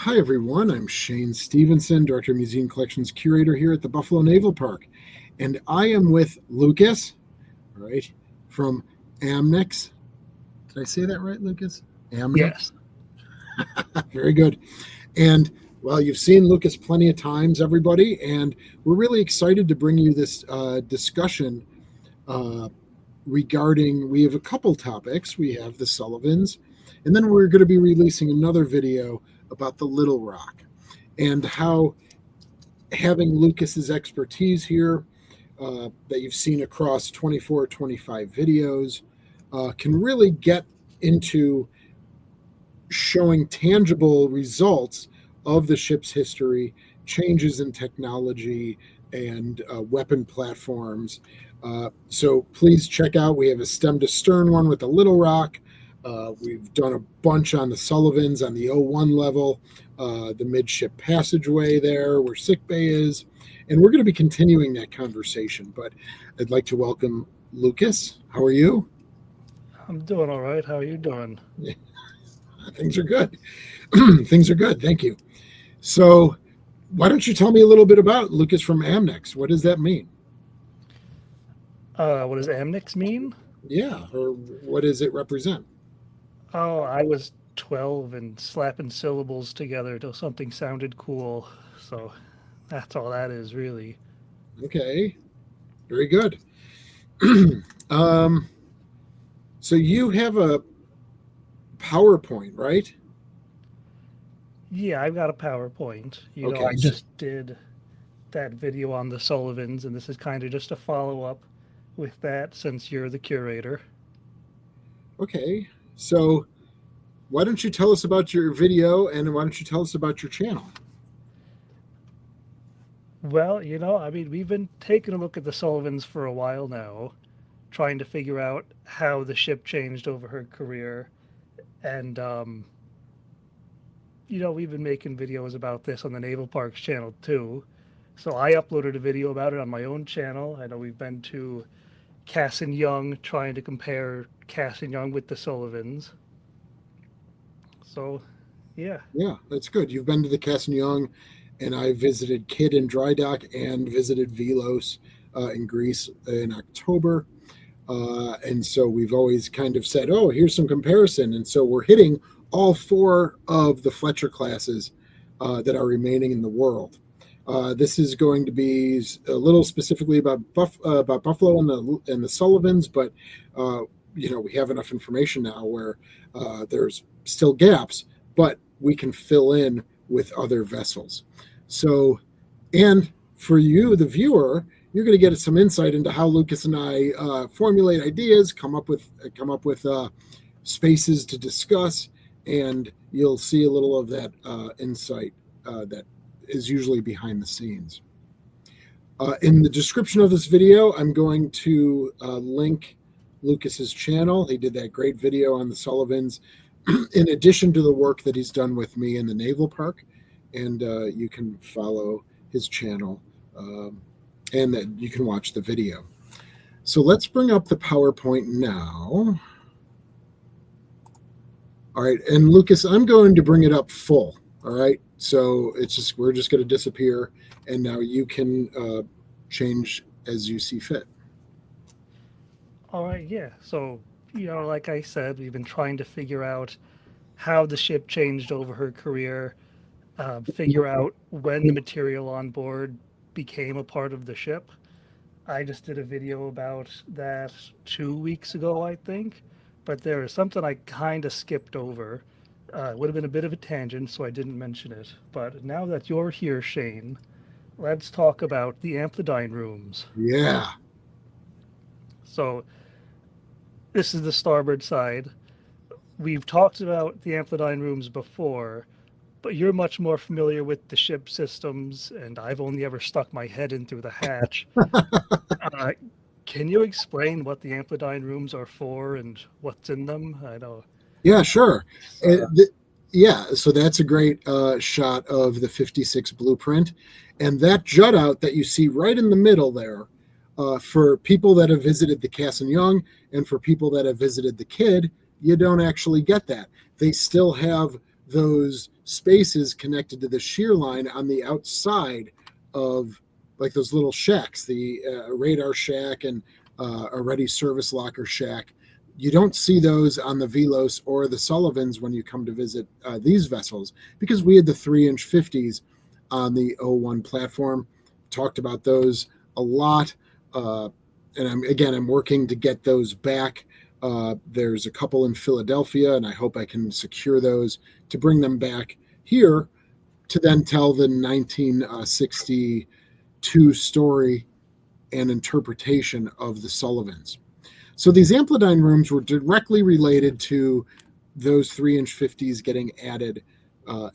Hi, everyone. I'm Shane Stevenson, Director of Museum Collections Curator here at the Buffalo Naval Park. And I am with Lucas, all right, from Amnex. Did I say that right, Lucas? Amnex? Yes. Very good. And, well, you've seen Lucas plenty of times, everybody, and we're really excited to bring you this discussion regarding, we have a couple topics. We have the Sullivans, and then we're going to be releasing another video about the Little Rock and how having Lucas's expertise here that you've seen across 24, 25 videos can really get into showing tangible results of the ship's history, changes in technology, and weapon platforms. So please check out, we have a stem to stern one with the Little Rock. We've done a bunch on the Sullivans on the 01 level, the midship passageway there where sickbay is, and we're going to be continuing that conversation. But I'd like to welcome Lucas. How are you? I'm doing all right. How are you doing? Things are good. Things are good. Thank you. So why don't you tell me a little bit about Lucas from Amnex? What does that mean? What does Amnix mean? Yeah, or what does it represent? Oh, I was 12 and slapping syllables together till something sounded cool. So that's all that is, really. Okay, very good. um, so you have a PowerPoint, right? Yeah, I've got a PowerPoint. Okay. I just did that video on the Sullivans, and this is kind of just a follow up with that since you're the curator. Okay. So why don't you tell us about your video and why don't you tell us about your channel? Well, we've been taking a look at the Sullivans for a while now, trying to figure out how the ship changed over her career. And, we've been making videos about this on the Naval Parks channel too. So I uploaded a video about it on my own channel. I know we've been to Cass and Young, trying to compare Cass and Young with the Sullivans. So, yeah. Yeah, that's good. You've been to the Cass and Young, and I visited Kidd in Dry Dock and visited Vilos in Greece in October. And so we've always kind of said, oh, here's some comparison. And so we're hitting all four of the Fletcher classes that are remaining in the world. This is going to be a little specifically about Buffalo and the Sullivans, but we have enough information now where there's still gaps, but we can fill in with other vessels. So, and for you, the viewer, you're going to get some insight into how Lucas and I formulate ideas, come up with spaces to discuss, and you'll see a little of that insight that is usually behind the scenes. In the description of this video, I'm going to link Lucas's channel. He did that great video on the Sullivans, in addition to the work that he's done with me in the Naval Park, and you can follow his channel. And that you can watch the video. So let's bring up the PowerPoint now. All right, and Lucas, I'm going to bring it up full. All right, so we're just going to disappear, and now you can change as you see fit. All right, yeah. So, like I said, we've been trying to figure out how the ship changed over her career, figure out when the material on board became a part of the ship. I just did a video about that 2 weeks ago, I think, but there is something I kind of skipped over. It would have been a bit of a tangent, so I didn't mention it. But now that you're here, Shane, let's talk about the amplidyne rooms. Yeah. So this is the starboard side. We've talked about the amplidyne rooms before, but you're much more familiar with the ship systems, and I've only ever stuck my head in through the hatch. Can you explain what the amplidyne rooms are for and what's in them? I know. Yeah, sure. So that's a great shot of the 56 blueprint. And that jut out that you see right in the middle there, for people that have visited the Cass and Young and for people that have visited the Kidd, you don't actually get that. They still have those spaces connected to the shear line on the outside of like those little shacks, the radar shack and a ready service locker shack. You don't see those on the Velos or the Sullivans when you come to visit these vessels, because we had the 3-inch 50s on the O1 platform. Talked about those a lot. And I'm working to get those back. There's a couple in Philadelphia, and I hope I can secure those to bring them back here to then tell the 1962 story and interpretation of the Sullivans. So these amplidyne rooms were directly related to those 3-inch 50s getting added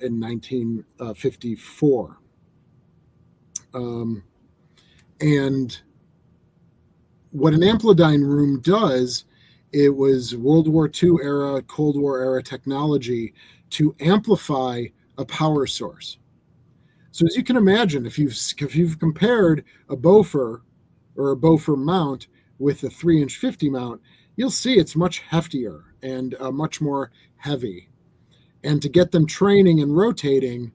in 1954. And what an amplidyne room does, it was World War II era, Cold War era technology to amplify a power source. So as you can imagine, if you've compared a Beaufort or a Beaufort mount with a 3-inch 50 mount, you'll see it's much heftier and much more heavy. And to get them training and rotating,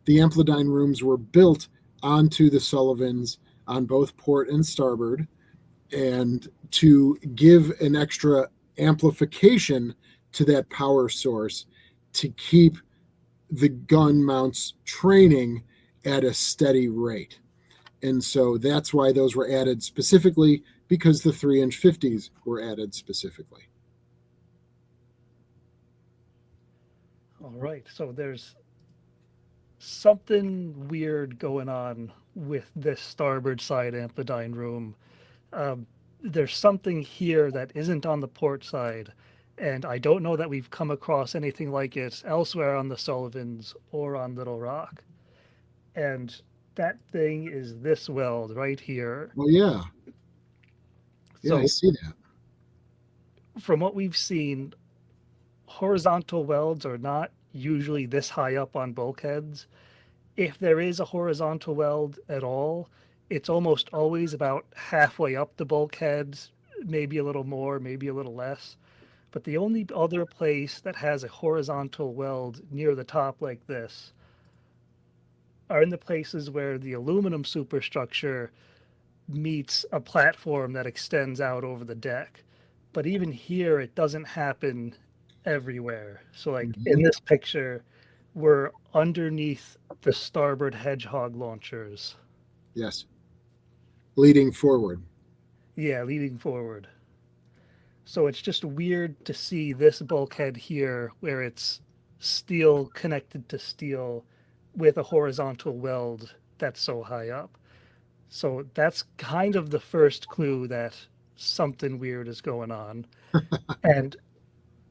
the amplidyne rooms were built onto the Sullivans on both port and starboard, and to give an extra amplification to that power source to keep the gun mounts training at a steady rate. And so that's why those were added specifically, because the 3-inch 50s were added specifically. All right. So there's something weird going on with this starboard side amplidyne room. There's something here that isn't on the port side, and I don't know that we've come across anything like it elsewhere on the Sullivans or on Little Rock. And that thing is this weld right here. Well, yeah. Yeah, I So, see that. from what we've seen, horizontal welds are not usually this high up on bulkheads. If there is a horizontal weld at all, it's almost always about halfway up the bulkhead, maybe a little more, maybe a little less. But the only other place that has a horizontal weld near the top like this are in the places where the aluminum superstructure meets a platform that extends out over the deck. But even here, it doesn't happen everywhere. So, like in this picture, we're underneath the starboard hedgehog launchers. Yes. Leading forward. Yeah, leading forward. So it's just weird to see this bulkhead here where it's steel connected to steel with a horizontal weld that's so high up. So that's kind of the first clue that something weird is going on. And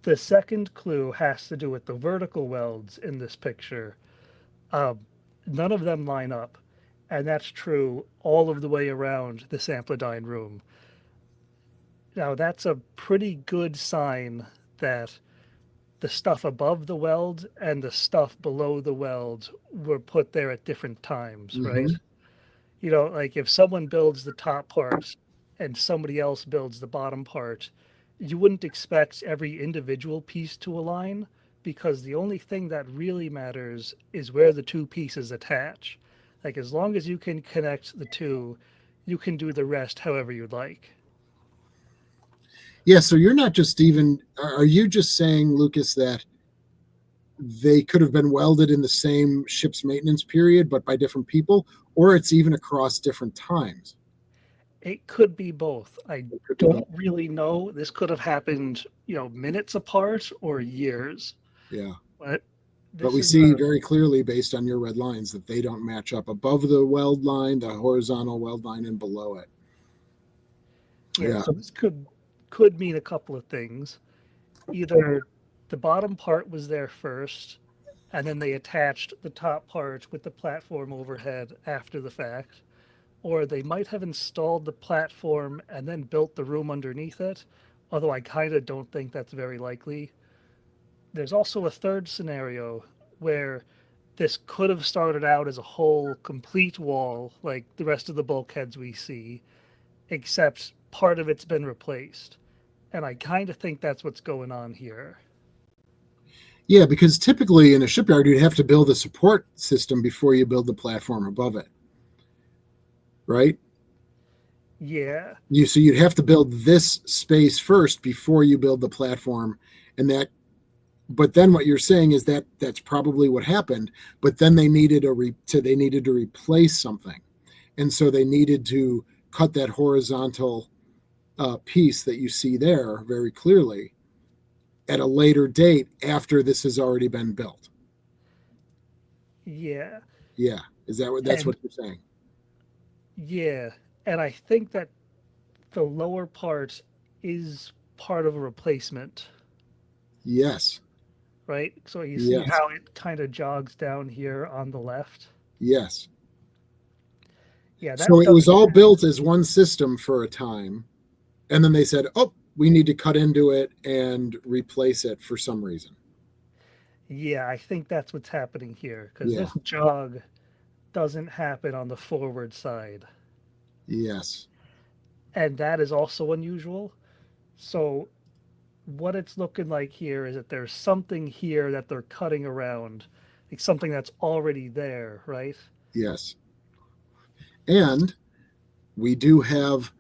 the second clue has to do with the vertical welds in this picture. Um, None of them line up. And that's true all of the way around this amplidyne room. Now, that's a pretty good sign that the stuff above the weld and the stuff below the weld were put there at different times, right? You know, like if someone builds the top part and somebody else builds the bottom part, you wouldn't expect every individual piece to align, because the only thing that really matters is where the two pieces attach. Like as long as you can connect the two, you can do the rest however you'd like. Yeah, so you're not just even, are you just saying, Lucas, that they could have been welded in the same ship's maintenance period, but by different people, or it's even across different times? It could be both. I It could be both. don't really know. This could have happened, minutes apart or years. Yeah. But But this we is see very clearly, based on your red lines, that they don't match up above the weld line, the horizontal weld line, and below it. yeah, Yeah. so this could mean a couple of things. Either the bottom part was there first, and then they attached the top part with the platform overhead after the fact, or they might have installed the platform and then built the room underneath it, although I kind of don't think that's very likely. There's also a third scenario where this could have started out as a whole complete wall like the rest of the bulkheads we see, except part of it's been replaced. And I kind of think that's what's going on here. Yeah, because typically in a shipyard, you'd have to build a support system before you build the platform above it, right? Yeah, So you'd have to build this space first before you build the platform, and that. But then what you're saying is that that's probably what happened. But then they needed to replace something, and so they needed to cut that horizontal piece that you see there very clearly at a later date after this has already been built. yeah, Yeah, that's and what you're saying? yeah, and I think that the lower part is part of a replacement, Yes, right? So you see yes, how it kind of jogs down here on the left. yes. Yeah, So that it was doesn't. all built as one system for a time, and then they said, "Oh, we need to cut into it and replace it for some reason." Yeah, I think that's what's happening here because Yeah. this jog doesn't happen on the forward side, Yes. and that is also unusual. So what it's looking like here is that there's something here that they're cutting around, like something that's already there, right? Yes. And we do have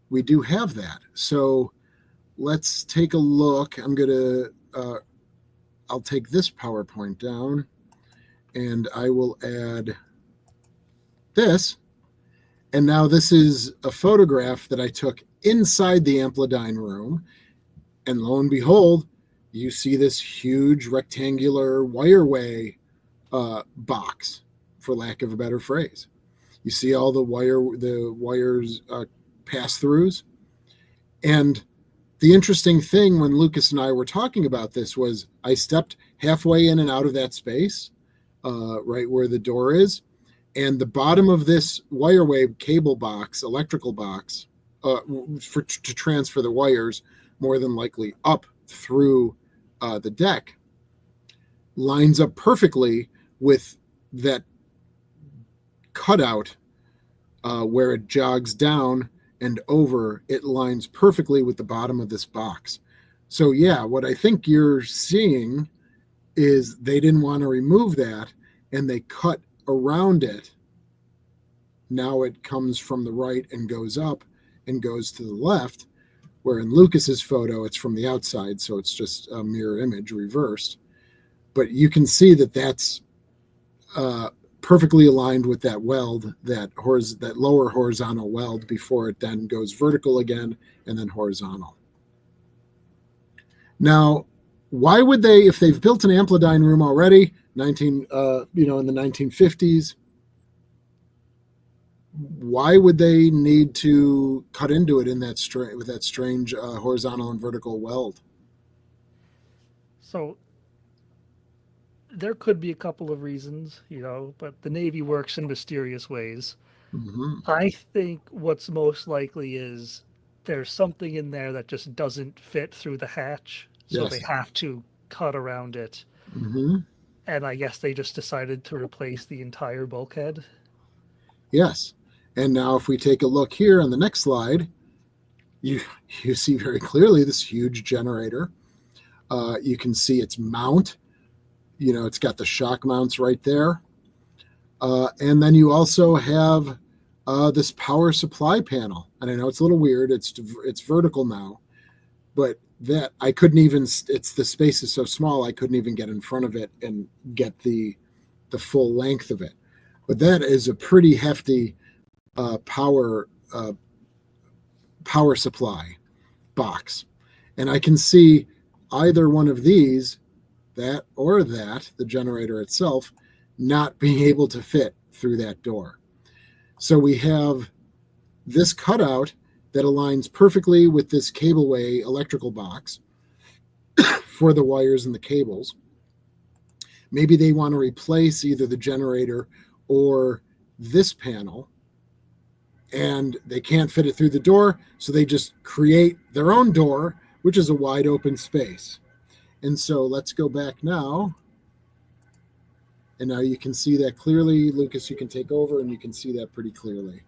that. So let's take a look. I'll take this PowerPoint down and I will add this. And now this is a photograph that I took inside the amplidyne room. And lo and behold, you see this huge rectangular wireway box, for lack of a better phrase. You see all the wires pass throughs. And the interesting thing when Lucas and I were talking about this was I stepped halfway in and out of that space, right where the door is, and the bottom of this wireway cable box, electrical box, to transfer the wires, more than likely up through the deck, lines up perfectly with that cutout where it jogs down and over. It lines perfectly with the bottom of this box. So yeah, what I think you're seeing is they didn't want to remove that and they cut around it. Now it comes from the right and goes up and goes to the left, where in Lucas's photo it's from the outside, so it's just a mirror image reversed. But you can see that that's perfectly aligned with that weld, that lower horizontal weld, before it then goes vertical again and then horizontal. Now, why would they, if they've built an amplidyne room already, in the 1950s, why would they need to cut into it in with that strange horizontal and vertical weld? So there could be a couple of reasons, but the Navy works in mysterious ways. Mm-hmm. I think what's most likely is there's something in there that just doesn't fit through the hatch, so they Yes. have to cut around it. Mm-hmm. And I guess they just decided to replace the entire bulkhead. Yes. And now, if we take a look here on the next slide, you you see very clearly this huge generator. You can see its mount. It's got the shock mounts right there. And then you also have this power supply panel. And I know it's a little weird. It's vertical now, but that I couldn't even. It's the space is so small I couldn't even get in front of it and get the full length of it. But that is a pretty hefty power power supply box, and I can see either one of these, that or that, the generator itself, not being able to fit through that door. So we have this cutout that aligns perfectly with this cableway electrical box for the wires and the cables. Maybe they want to replace either the generator or this panel, and they can't fit it through the door, so they just create their own door, which is a wide open space. And so let's go back now. And now you can see that clearly. Lucas, you can take over and you can see that pretty clearly.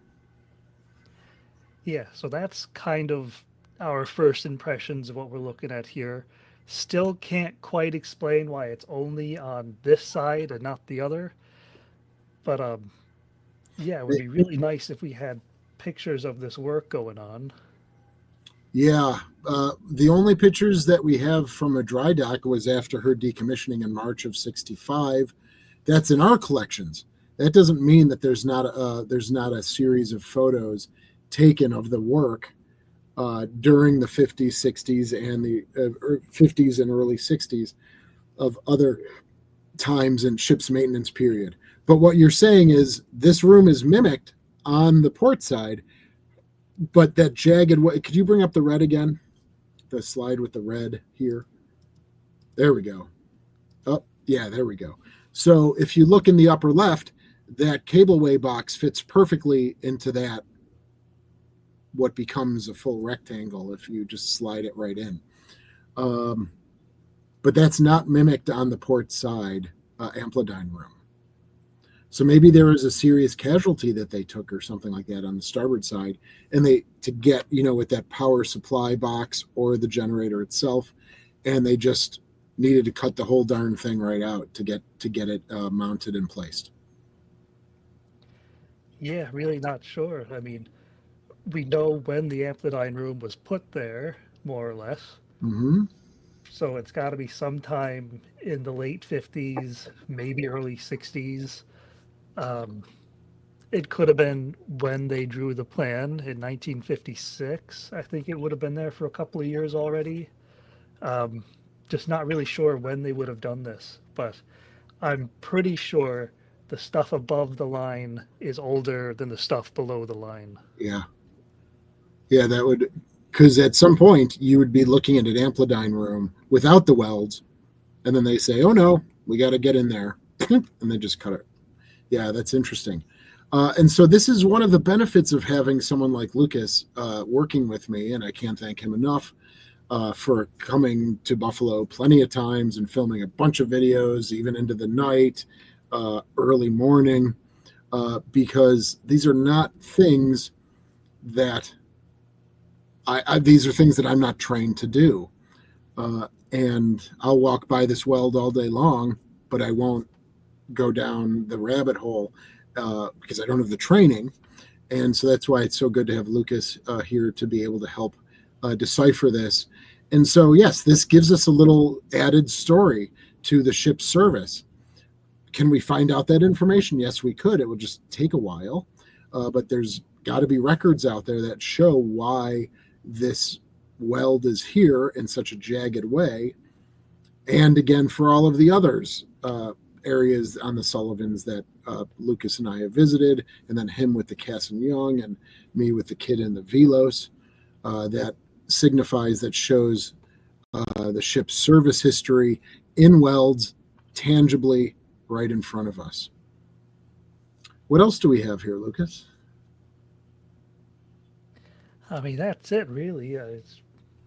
Yeah, so that's kind of our first impressions of what we're looking at here. Still can't quite explain why it's only on this side and not the other. But yeah, it would be really nice if we had pictures of this work going on. Yeah, the only pictures that we have from a dry dock was after her decommissioning in March of '65. That's in our collections. That doesn't mean that there's not a series of photos taken of the work during the 50s, 60s, and the 50s and early 60s of other times in ship's maintenance period. But what you're saying is this room is mimicked on the port side, but that jagged way. Could you bring up the red again? The slide with the red here. There we go. Oh, yeah, there we go. So if you look in the upper left, that cableway box fits perfectly into that, what becomes a full rectangle if you just slide it right in. But that's not mimicked on the port side amplidyne room. So maybe there was a serious casualty that they took or something like that on the starboard side, and they to get with that power supply box or the generator itself, and they just needed to cut the whole darn thing right out to get it mounted and placed. Yeah, really not sure. I mean, we know when the amplidyne room was put there, more or less. Mm-hmm. So it's got to be sometime in the late 50s, maybe early 60s. Um, it could have been when they drew the plan in 1956. I think it would have been there for a couple of years already. Um, just not really sure when they would have done this, but I'm pretty sure the stuff above the line is older than the stuff below the line. Yeah. Yeah, that would, because at some point you would be looking at an amplidyne room without the welds, and then they say, "Oh no, we got to get in there," and they just cut it. Yeah, that's interesting. And so this is one of the benefits of having someone like Lucas working with me, and I can't thank him enough for coming to Buffalo plenty of times and filming a bunch of videos, even into the night, early morning, because these are not things that these are things that I'm not trained to do. And I'll walk by this weld all day long, but I won't go down the rabbit hole because I don't have the training. And so that's why it's so good to have Lucas here to be able to help decipher this. And so, yes, this gives us a little added story to the ship's service. Can we find out that information? Yes, we could. It would just take a while. But there's got to be records out there that show why this weld is here in such a jagged way. And again, for all of the others, areas on the Sullivans that Lucas and I have visited, and then him with the Cass and Young and me with the kid in the Velos, that signifies, that shows the ship's service history in welds tangibly right in front of us. What else do we have here, Lucas? I mean, that's it, really.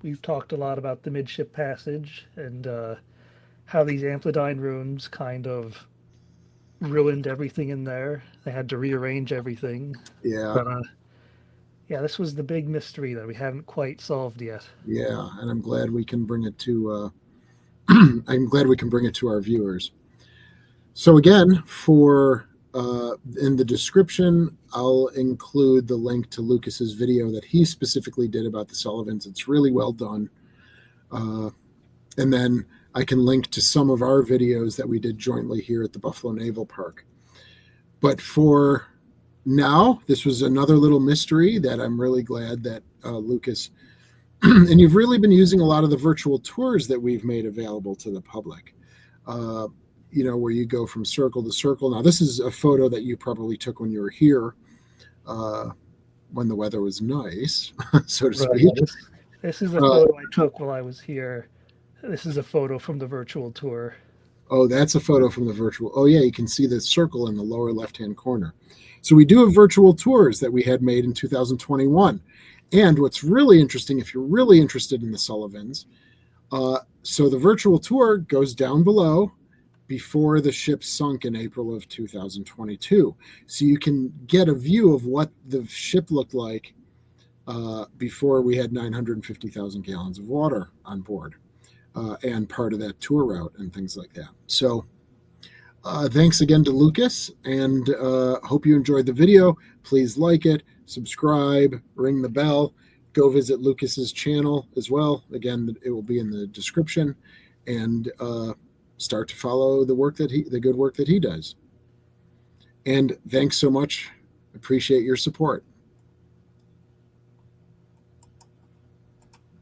We've talked a lot about the midship passage and how these amplidyne rooms kind of ruined everything in there. They had to rearrange everything. Yeah. But yeah, this was the big mystery that we haven't quite solved yet. Yeah, and I'm glad we can bring it to I'm glad we can bring it to our viewers. So again, for in the description, I'll include the link to Lucas's video that he specifically did about the Sullivans. It's really well done. And then I can link to some of our videos that we did jointly here at the Buffalo Naval Park. But for now, this was another little mystery that I'm really glad that Lucas, and you've really been using a lot of the virtual tours that we've made available to the public, where you go from circle to circle. Now, this is a photo that you probably took when you were here, when the weather was nice, so to speak. Right. This is a photo I took while I was here. This is a photo from the virtual tour. Oh, that's a photo from the virtual. Oh, yeah, you can see the circle in the lower left-hand corner. So we do have virtual tours that we had made in 2021. And what's really interesting, if you're really interested in the Sullivans, so the virtual tour goes down below before the ship sunk in April of 2022. So you can get a view of what the ship looked like before we had 950,000 gallons of water on board. and part of that tour route and things like that. So thanks again to Lucas, and hope you enjoyed the video. Please like it, subscribe, ring the bell. Go visit Lucas's channel as well. Again, it will be in the description, and start to follow the good work that he does. And thanks so much. Appreciate your support.